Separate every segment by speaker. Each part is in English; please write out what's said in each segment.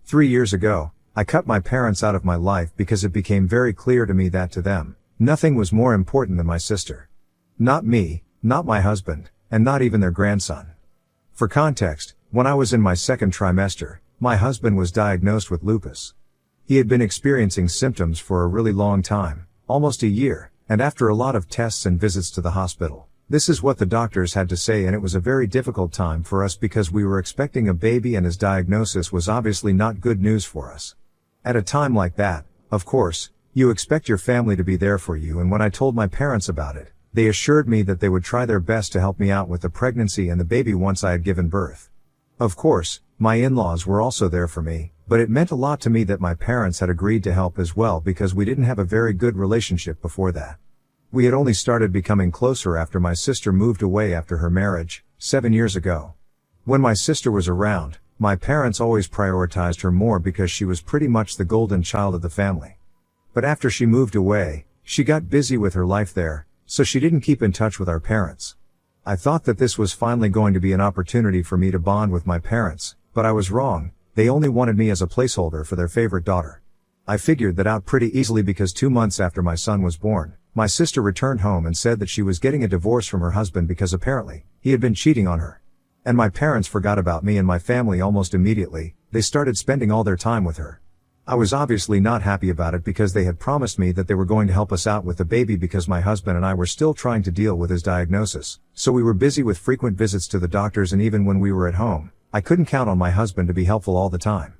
Speaker 1: 3 years ago, I cut my parents out of my life because it became very clear to me that to them, nothing was more important than my sister. Not me, not my husband, and not even their grandson. For context, when I was in my second trimester, my husband was diagnosed with lupus. He had been experiencing symptoms for a really long time, almost a year, and after a lot of tests and visits to the hospital, this is what the doctors had to say, and it was a very difficult time for us because we were expecting a baby and his diagnosis was obviously not good news for us. At a time like that, of course, you expect your family to be there for you, and when I told my parents about it, they assured me that they would try their best to help me out with the pregnancy and the baby once I had given birth. Of course, my in-laws were also there for me, but it meant a lot to me that my parents had agreed to help as well because we didn't have a very good relationship before that. We had only started becoming closer after my sister moved away after her marriage, 7 years ago. When my sister was around, my parents always prioritized her more because she was pretty much the golden child of the family. But after she moved away, she got busy with her life there, so she didn't keep in touch with our parents. I thought that this was finally going to be an opportunity for me to bond with my parents, but I was wrong. They only wanted me as a placeholder for their favorite daughter. I figured that out pretty easily because 2 months after my son was born, my sister returned home and said that she was getting a divorce from her husband because apparently, he had been cheating on her. And my parents forgot about me and my family almost immediately. They started spending all their time with her. I was obviously not happy about it because they had promised me that they were going to help us out with the baby because my husband and I were still trying to deal with his diagnosis, so we were busy with frequent visits to the doctors, and even when we were at home, I couldn't count on my husband to be helpful all the time.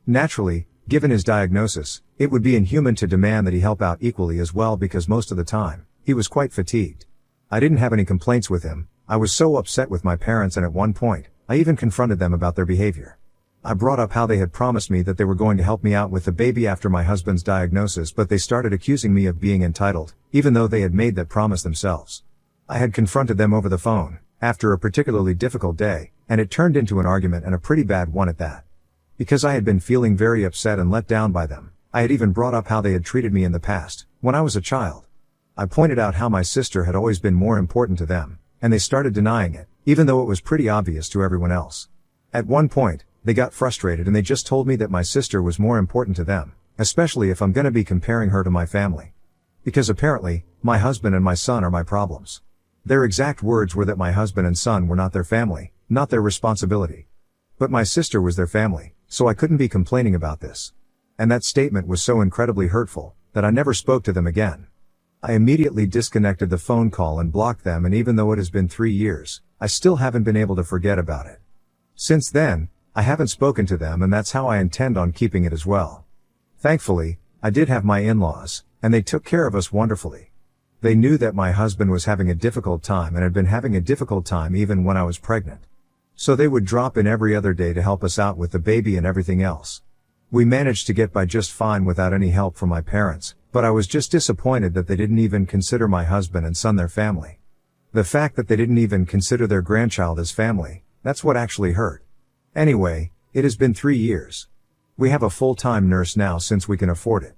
Speaker 1: Naturally, given his diagnosis, it would be inhuman to demand that he help out equally as well because most of the time, he was quite fatigued. I didn't have any complaints with him. I was so upset with my parents, and at one point, I even confronted them about their behavior. I brought up how they had promised me that they were going to help me out with the baby after my husband's diagnosis, but they started accusing me of being entitled, even though they had made that promise themselves. I had confronted them over the phone, after a particularly difficult day, and it turned into an argument, and a pretty bad one at that. Because I had been feeling very upset and let down by them, I had even brought up how they had treated me in the past, when I was a child. I pointed out how my sister had always been more important to them, and they started denying it, even though it was pretty obvious to everyone else. At one point, they got frustrated and they just told me that my sister was more important to them, especially if I'm gonna be comparing her to my family. Because apparently, my husband and my son are my problems. Their exact words were that my husband and son were not their family, not their responsibility. But my sister was their family, so I couldn't be complaining about this. And that statement was so incredibly hurtful, that I never spoke to them again. I immediately disconnected the phone call and blocked them, and even though it has been 3 years, I still haven't been able to forget about it. Since then, I haven't spoken to them, and that's how I intend on keeping it as well. Thankfully, I did have my in-laws, and they took care of us wonderfully. They knew that my husband was having a difficult time and had been having a difficult time even when I was pregnant. So they would drop in every other day to help us out with the baby and everything else. We managed to get by just fine without any help from my parents, but I was just disappointed that they didn't even consider my husband and son their family. The fact that they didn't even consider their grandchild as family, that's what actually hurt. Anyway, it has been 3 years. We have a full-time nurse now since we can afford it.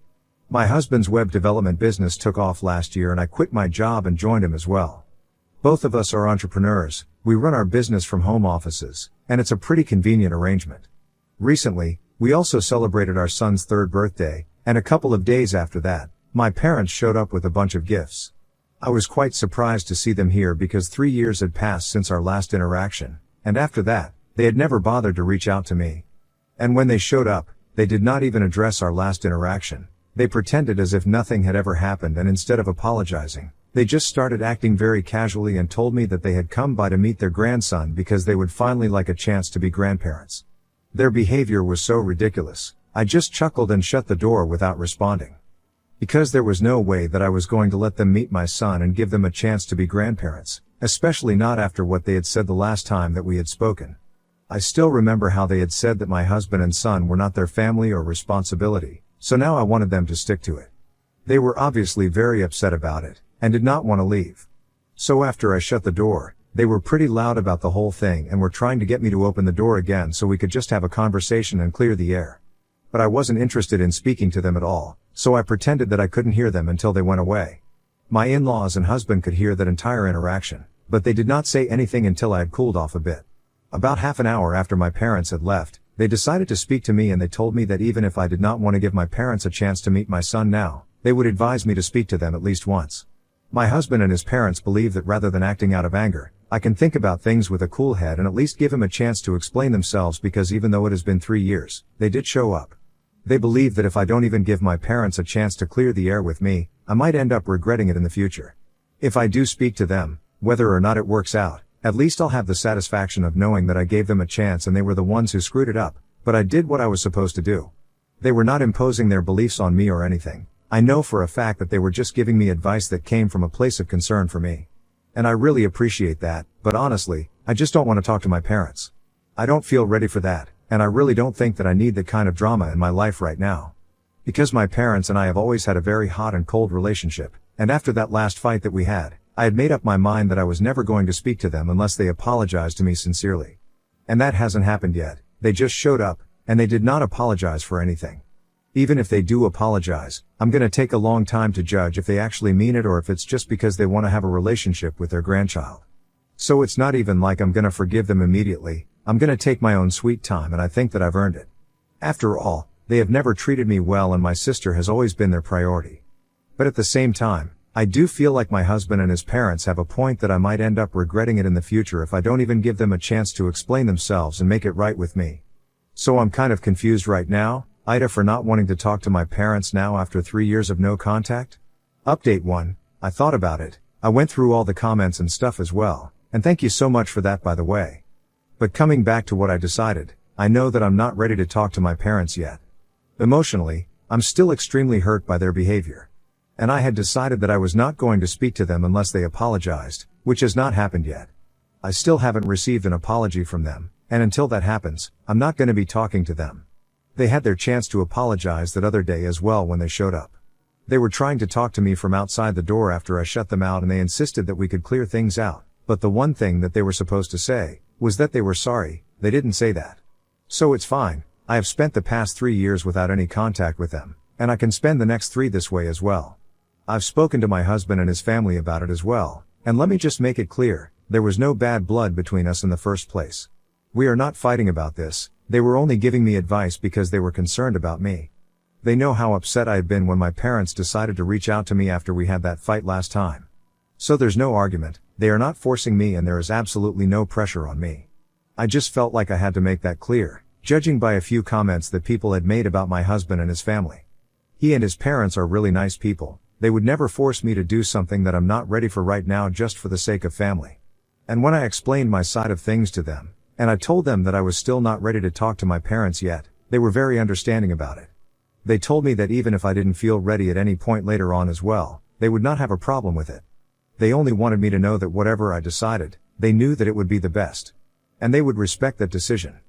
Speaker 1: My husband's web development business took off last year and I quit my job and joined him as well. Both of us are entrepreneurs, we run our business from home offices, and it's a pretty convenient arrangement. Recently, we also celebrated our son's 3rd birthday, and a couple of days after that, my parents showed up with a bunch of gifts. I was quite surprised to see them here because 3 years had passed since our last interaction, and after that, they had never bothered to reach out to me. And when they showed up, they did not even address our last interaction. They pretended as if nothing had ever happened, and instead of apologizing, they just started acting very casually and told me that they had come by to meet their grandson because they would finally like a chance to be grandparents. Their behavior was so ridiculous, I just chuckled and shut the door without responding. Because there was no way that I was going to let them meet my son and give them a chance to be grandparents, especially not after what they had said the last time that we had spoken. I still remember how they had said that my husband and son were not their family or responsibility, so now I wanted them to stick to it. They were obviously very upset about it, and did not want to leave. So after I shut the door, they were pretty loud about the whole thing and were trying to get me to open the door again so we could just have a conversation and clear the air. But I wasn't interested in speaking to them at all, so I pretended that I couldn't hear them until they went away. My in-laws and husband could hear that entire interaction, but they did not say anything until I had cooled off a bit. About half an hour after my parents had left, They decided to speak to me and they told me that even if I did not want to give my parents a chance to meet my son now, they would advise me to speak to them at least once. My husband and his parents believe that rather than acting out of anger, I can think about things with a cool head and at least give him a chance to explain themselves because even though it has been 3 years, they did show up. They believe that if I don't even give my parents a chance to clear the air with me, I might end up regretting it in the future. If I do speak to them, whether or not it works out, at least I'll have the satisfaction of knowing that I gave them a chance and they were the ones who screwed it up, but I did what I was supposed to do. They were not imposing their beliefs on me or anything. I know for a fact that they were just giving me advice that came from a place of concern for me. And I really appreciate that, but honestly, I just don't want to talk to my parents. I don't feel ready for that, and I really don't think that I need that kind of drama in my life right now. Because my parents and I have always had a very hot and cold relationship, and after that last fight that we had, I had made up my mind that I was never going to speak to them unless they apologized to me sincerely. And that hasn't happened yet. They just showed up, and they did not apologize for anything. Even if they do apologize, I'm gonna take a long time to judge if they actually mean it or if it's just because they want to have a relationship with their grandchild. So it's not even like I'm gonna forgive them immediately. I'm gonna take my own sweet time, and I think that I've earned it. After all, they have never treated me well and my sister has always been their priority. But at the same time, I do feel like my husband and his parents have a point that I might end up regretting it in the future if I don't even give them a chance to explain themselves and make it right with me. So I'm kind of confused right now, Ida, for not wanting to talk to my parents now after 3 years of no contact. Update 1, I thought about it. I went through all the comments and stuff as well, and thank you so much for that, by the way. But coming back to what I decided, I know that I'm not ready to talk to my parents yet. Emotionally, I'm still extremely hurt by their behavior. And I had decided that I was not going to speak to them unless they apologized, which has not happened yet. I still haven't received an apology from them, and until that happens, I'm not going to be talking to them. They had their chance to apologize that other day as well when they showed up. They were trying to talk to me from outside the door after I shut them out and they insisted that we could clear things out, but the one thing that they were supposed to say was that they were sorry. They didn't say that. So it's fine. I have spent the past 3 years without any contact with them, and I can spend the next 3 this way as well. I've spoken to my husband and his family about it as well, and let me just make it clear, there was no bad blood between us in the first place. We are not fighting about this. They were only giving me advice because they were concerned about me. They know how upset I had been when my parents decided to reach out to me after we had that fight last time. So there's no argument, they are not forcing me and there is absolutely no pressure on me. I just felt like I had to make that clear, judging by a few comments that people had made about my husband and his family. He and his parents are really nice people. They would never force me to do something that I'm not ready for right now just for the sake of family. And when I explained my side of things to them, and I told them that I was still not ready to talk to my parents yet, they were very understanding about it. They told me that even if I didn't feel ready at any point later on as well, they would not have a problem with it. They only wanted me to know that whatever I decided, they knew that it would be the best. And they would respect that decision.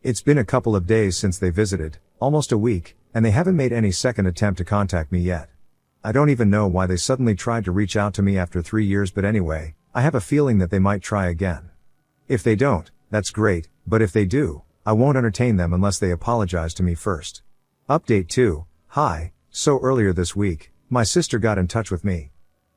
Speaker 1: It's been a couple of days since they visited, almost a week, and they haven't made any second attempt to contact me yet. I don't even know why they suddenly tried to reach out to me after 3 years, but anyway, I have a feeling that they might try again. If they don't, that's great, but if they do, I won't entertain them unless they apologize to me first. Update 2, hi, so earlier this week, my sister got in touch with me.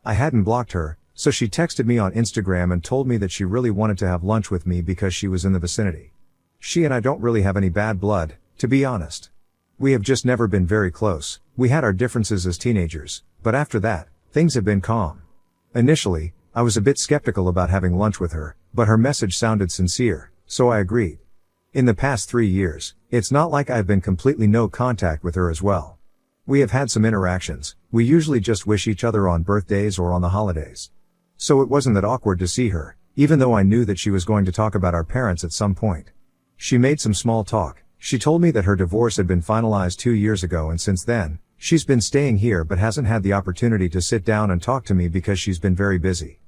Speaker 1: I hadn't blocked her, so she texted me on Instagram and told me that she really wanted to have lunch with me because she was in the vicinity. She and I don't really have any bad blood, to be honest. We have just never been very close. We had our differences as teenagers, but after that, things have been calm. Initially, I was a bit skeptical about having lunch with her, but her message sounded sincere, so I agreed. In the past 3 years, it's not like I've been completely no contact with her as well. We have had some interactions. We usually just wish each other on birthdays or on the holidays. So it wasn't that awkward to see her, even though I knew that she was going to talk about our parents at some point. She made some small talk. She told me that her divorce had been finalized 2 years ago and since then, she's been staying here but hasn't had the opportunity to sit down and talk to me because she's been very busy.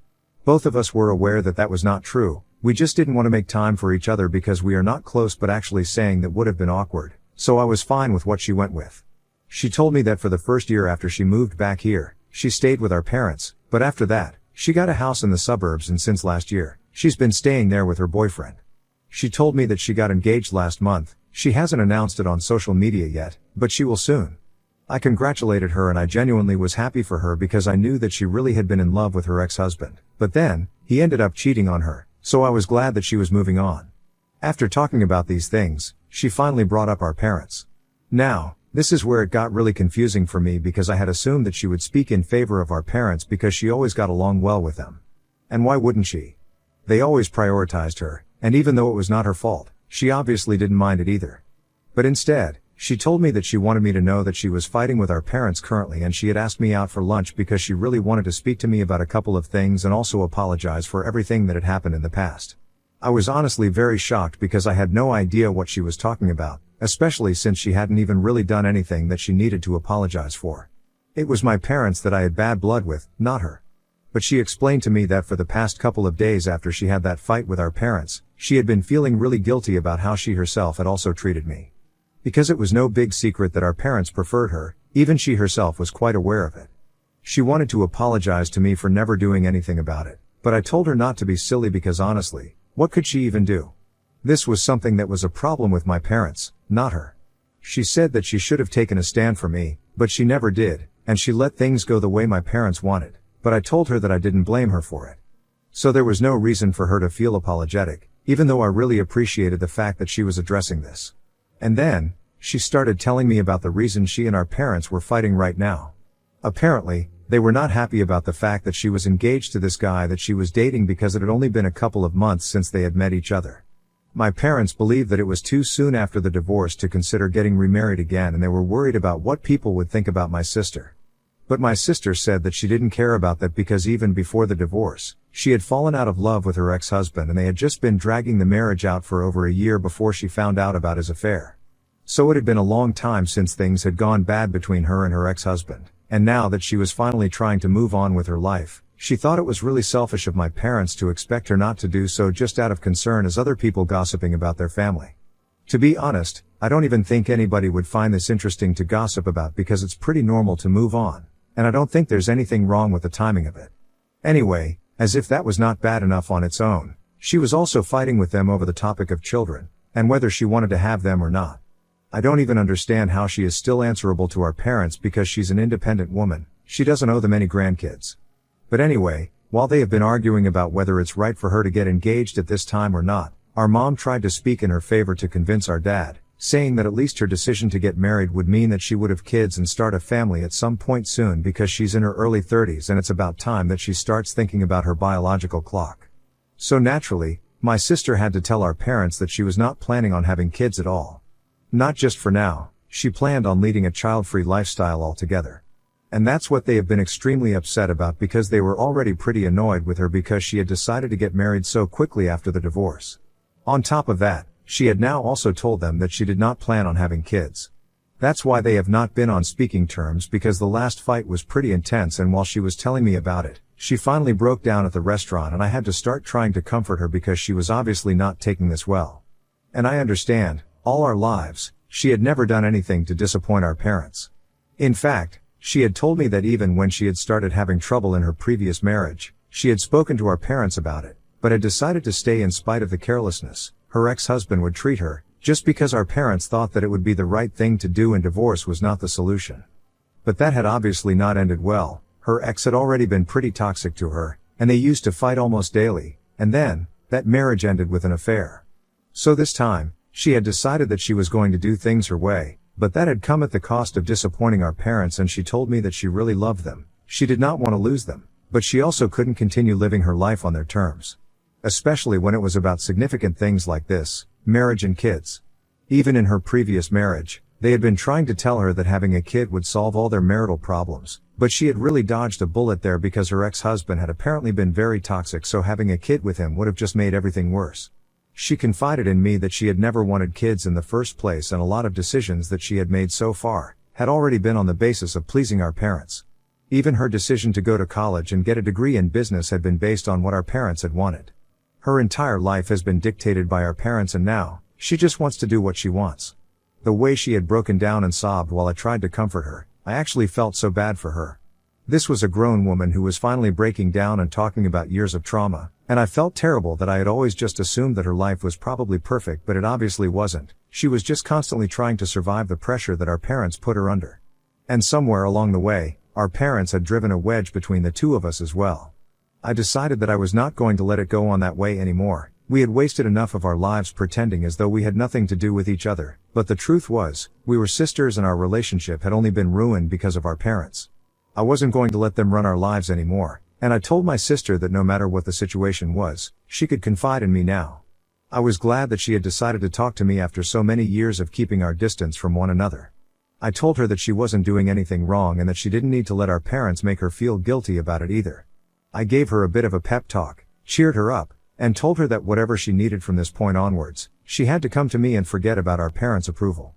Speaker 1: Both of us were aware that that was not true. We just didn't want to make time for each other because we are not close, but actually saying that would have been awkward, so I was fine with what she went with. She told me that for the first year after she moved back here, she stayed with our parents, but after that, she got a house in the suburbs and since last year, she's been staying there with her boyfriend. She told me that she got engaged last month. She hasn't announced it on social media yet, but she will soon. I congratulated her and I genuinely was happy for her because I knew that she really had been in love with her ex-husband, but then, he ended up cheating on her, so I was glad that she was moving on. After talking about these things, she finally brought up our parents. Now, this is where it got really confusing for me because I had assumed that she would speak in favor of our parents because she always got along well with them. And why wouldn't she? They always prioritized her, and even though it was not her fault, she obviously didn't mind it either. But instead, she told me that she wanted me to know that she was fighting with our parents currently and she had asked me out for lunch because she really wanted to speak to me about a couple of things and also apologize for everything that had happened in the past. I was honestly very shocked because I had no idea what she was talking about, especially since she hadn't even really done anything that she needed to apologize for. It was my parents that I had bad blood with, not her. But she explained to me that for the past couple of days after she had that fight with our parents, she had been feeling really guilty about how she herself had also treated me. Because it was no big secret that our parents preferred her, even she herself was quite aware of it. She wanted to apologize to me for never doing anything about it, but I told her not to be silly because honestly, what could she even do? This was something that was a problem with my parents, not her. She said that she should have taken a stand for me, but she never did, and she let things go the way my parents wanted, but I told her that I didn't blame her for it. So there was no reason for her to feel apologetic, even though I really appreciated the fact that she was addressing this. And then, she started telling me about the reason she and our parents were fighting right now. Apparently, they were not happy about the fact that she was engaged to this guy that she was dating because it had only been a couple of months since they had met each other. My parents believed that it was too soon after the divorce to consider getting remarried again and they were worried about what people would think about my sister. But my sister said that she didn't care about that because even before the divorce, she had fallen out of love with her ex-husband and they had just been dragging the marriage out for over a year before she found out about his affair. So it had been a long time since things had gone bad between her and her ex-husband, and now that she was finally trying to move on with her life, she thought it was really selfish of my parents to expect her not to do so just out of concern as other people gossiping about their family. To be honest, I don't even think anybody would find this interesting to gossip about because it's pretty normal to move on, and I don't think there's anything wrong with the timing of it. Anyway, as if that was not bad enough on its own, she was also fighting with them over the topic of children, and whether she wanted to have them or not. I don't even understand how she is still answerable to our parents because she's an independent woman, she doesn't owe them any grandkids. But anyway, while they have been arguing about whether it's right for her to get engaged at this time or not, our mom tried to speak in her favor to convince our dad, saying that at least her decision to get married would mean that she would have kids and start a family at some point soon because she's in her early 30s and it's about time that she starts thinking about her biological clock. So naturally, my sister had to tell our parents that she was not planning on having kids at all. Not just for now, she planned on leading a child-free lifestyle altogether. And that's what they have been extremely upset about because they were already pretty annoyed with her because she had decided to get married so quickly after the divorce. On top of that, she had now also told them that she did not plan on having kids. That's why they have not been on speaking terms because the last fight was pretty intense and while she was telling me about it, she finally broke down at the restaurant and I had to start trying to comfort her because she was obviously not taking this well. And I understand, all our lives, she had never done anything to disappoint our parents. In fact, she had told me that even when she had started having trouble in her previous marriage, she had spoken to our parents about it, but had decided to stay in spite of the carelessness her ex-husband would treat her, just because our parents thought that it would be the right thing to do and divorce was not the solution. But that had obviously not ended well, her ex had already been pretty toxic to her, and they used to fight almost daily, and then, that marriage ended with an affair. So this time, she had decided that she was going to do things her way, but that had come at the cost of disappointing our parents and she told me that she really loved them, she did not want to lose them, but she also couldn't continue living her life on their terms. Especially when it was about significant things like this, marriage and kids. Even in her previous marriage, they had been trying to tell her that having a kid would solve all their marital problems, but she had really dodged a bullet there because her ex-husband had apparently been very toxic so having a kid with him would have just made everything worse. She confided in me that she had never wanted kids in the first place and a lot of decisions that she had made so far had already been on the basis of pleasing our parents. Even her decision to go to college and get a degree in business had been based on what our parents had wanted. Her entire life has been dictated by our parents and now, she just wants to do what she wants. The way she had broken down and sobbed while I tried to comfort her, I actually felt so bad for her. This was a grown woman who was finally breaking down and talking about years of trauma, and I felt terrible that I had always just assumed that her life was probably perfect but it obviously wasn't. She was just constantly trying to survive the pressure that our parents put her under. And somewhere along the way, our parents had driven a wedge between the two of us as well. I decided that I was not going to let it go on that way anymore, We had wasted enough of our lives pretending as though we had nothing to do with each other, but the truth was, we were sisters and our relationship had only been ruined because of our parents. I wasn't going to let them run our lives anymore, and I told my sister that no matter what the situation was, she could confide in me now. I was glad that she had decided to talk to me after so many years of keeping our distance from one another. I told her that she wasn't doing anything wrong and that she didn't need to let our parents make her feel guilty about it either. I gave her a bit of a pep talk, cheered her up, and told her that whatever she needed from this point onwards, she had to come to me and forget about our parents' approval.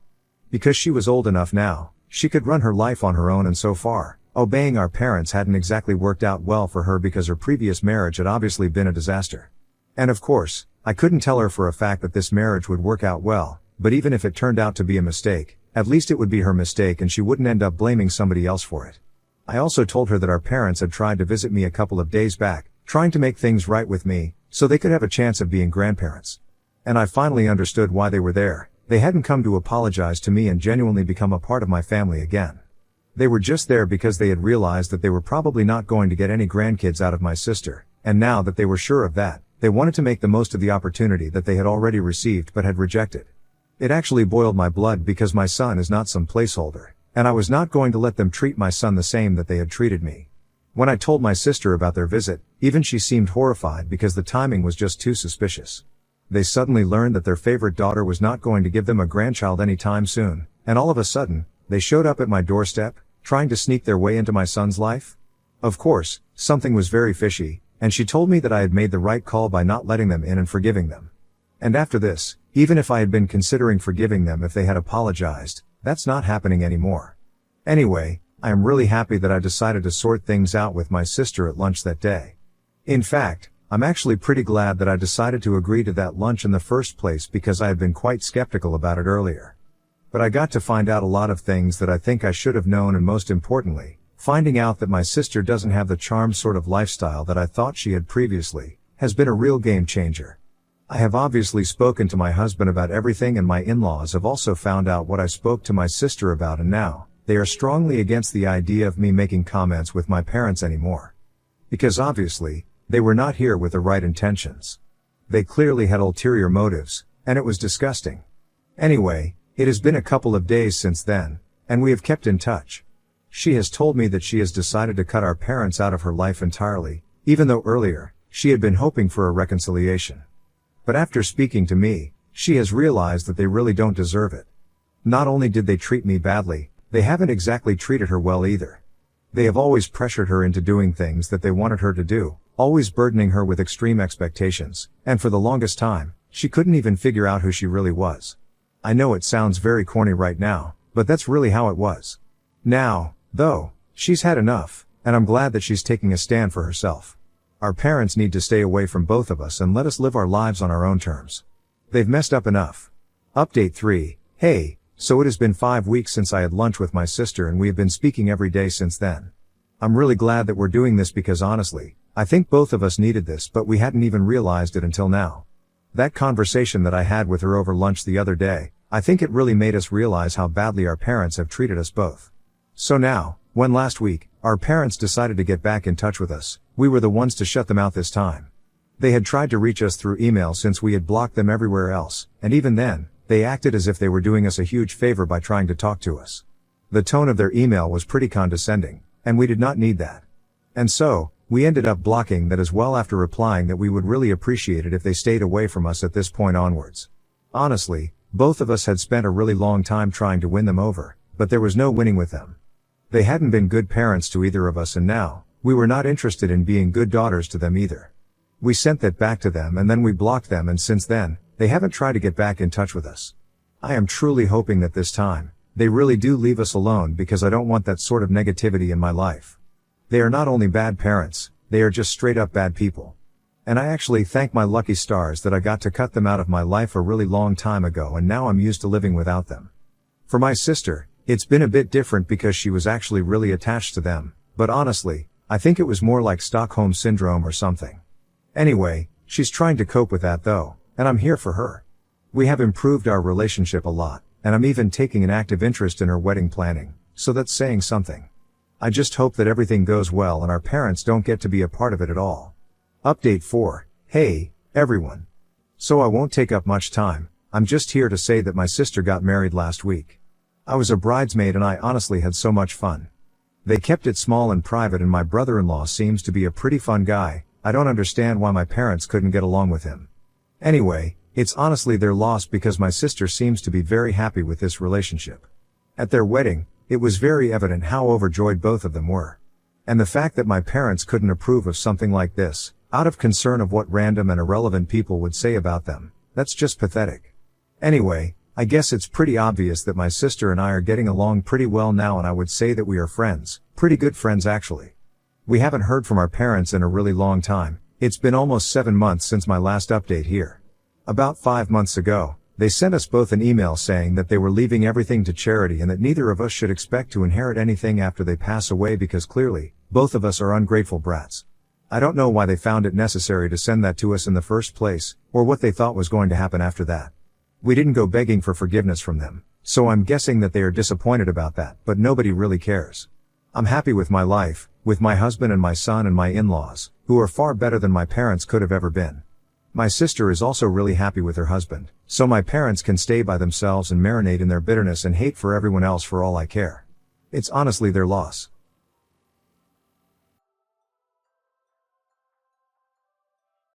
Speaker 1: Because she was old enough now, she could run her life on her own, and so far, obeying our parents hadn't exactly worked out well for her because her previous marriage had obviously been a disaster. And of course, I couldn't tell her for a fact that this marriage would work out well, but even if it turned out to be a mistake, at least it would be her mistake and she wouldn't end up blaming somebody else for it. I also told her that our parents had tried to visit me a couple of days back, trying to make things right with me, so they could have a chance of being grandparents. And I finally understood why they were there. They hadn't come to apologize to me and genuinely become a part of my family again. They were just there because they had realized that they were probably not going to get any grandkids out of my sister, and now that they were sure of that, they wanted to make the most of the opportunity that they had already received but had rejected. It actually boiled my blood because my son is not some placeholder, and I was not going to let them treat my son the same that they had treated me. When I told my sister about their visit, even she seemed horrified because the timing was just too suspicious. They suddenly learned that their favorite daughter was not going to give them a grandchild anytime soon, and all of a sudden, they showed up at my doorstep, trying to sneak their way into my son's life? Of course, something was very fishy, and she told me that I had made the right call by not letting them in and forgiving them. And after this, even if I had been considering forgiving them if they had apologized, that's not happening anymore. Anyway, I am really happy that I decided to sort things out with my sister at lunch that day. In fact, I'm actually pretty glad that I decided to agree to that lunch in the first place because I had been quite skeptical about it earlier. But I got to find out a lot of things that I think I should have known, and most importantly, finding out that my sister doesn't have the charmed sort of lifestyle that I thought she had previously, has been a real game changer. I have obviously spoken to my husband about everything, and my in-laws have also found out what I spoke to my sister about, and now, they are strongly against the idea of me making comments with my parents anymore. Because obviously, they were not here with the right intentions. They clearly had ulterior motives, and it was disgusting. Anyway, it has been a couple of days since then, and we have kept in touch. She has told me that she has decided to cut our parents out of her life entirely, even though earlier, she had been hoping for a reconciliation. But after speaking to me, she has realized that they really don't deserve it. Not only did they treat me badly, they haven't exactly treated her well either. They have always pressured her into doing things that they wanted her to do, always burdening her with extreme expectations, and for the longest time, she couldn't even figure out who she really was. I know it sounds very corny right now, but that's really how it was. Now, though, she's had enough, and I'm glad that she's taking a stand for herself. Our parents need to stay away from both of us and let us live our lives on our own terms. They've messed up enough. Update 3. Hey, so it has been 5 weeks since I had lunch with my sister, and we have been speaking every day since then. I'm really glad that we're doing this because honestly, I think both of us needed this, but we hadn't even realized it until now. That conversation that I had with her over lunch the other day, I think it really made us realize how badly our parents have treated us both. So now, when last week, our parents decided to get back in touch with us, we were the ones to shut them out this time. They had tried to reach us through email since we had blocked them everywhere else, and even then, they acted as if they were doing us a huge favor by trying to talk to us. The tone of their email was pretty condescending, and we did not need that. And so, we ended up blocking that as well after replying that we would really appreciate it if they stayed away from us at this point onwards. Honestly, both of us had spent a really long time trying to win them over, but there was no winning with them. They hadn't been good parents to either of us, and now, we were not interested in being good daughters to them either. We sent that back to them and then we blocked them, and since then, they haven't tried to get back in touch with us. I am truly hoping that this time, they really do leave us alone because I don't want that sort of negativity in my life. They are not only bad parents, they are just straight up bad people. And I actually thank my lucky stars that I got to cut them out of my life a really long time ago, and now I'm used to living without them. For my sister, it's been a bit different because she was actually really attached to them, but honestly, I think it was more like Stockholm Syndrome or something. Anyway, she's trying to cope with that though, and I'm here for her. We have improved our relationship a lot, and I'm even taking an active interest in her wedding planning, so that's saying something. I just hope that everything goes well and our parents don't get to be a part of it at all. Update 4. Hey, everyone. So I won't take up much time, I'm just here to say that my sister got married last week. I was a bridesmaid and I honestly had so much fun. They kept it small and private and my brother-in-law seems to be a pretty fun guy, I don't understand why my parents couldn't get along with him. Anyway, it's honestly their loss because my sister seems to be very happy with this relationship. At their wedding, it was very evident how overjoyed both of them were. And the fact that my parents couldn't approve of something like this, out of concern of what random and irrelevant people would say about them, that's just pathetic. Anyway, I guess it's pretty obvious that my sister and I are getting along pretty well now and I would say that we are friends, pretty good friends actually. We haven't heard from our parents in a really long time, it's been almost 7 months since my last update here. About 5 months ago, they sent us both an email saying that they were leaving everything to charity and that neither of us should expect to inherit anything after they pass away because clearly, both of us are ungrateful brats. I don't know why they found it necessary to send that to us in the first place, or what they thought was going to happen after that. We didn't go begging for forgiveness from them, so I'm guessing that they are disappointed about that, but nobody really cares. I'm happy with my life, with my husband and my son and my in-laws, who are far better than my parents could have ever been. My sister is also really happy with her husband, so my parents can stay by themselves and marinate in their bitterness and hate for everyone else for all I care. It's honestly their loss.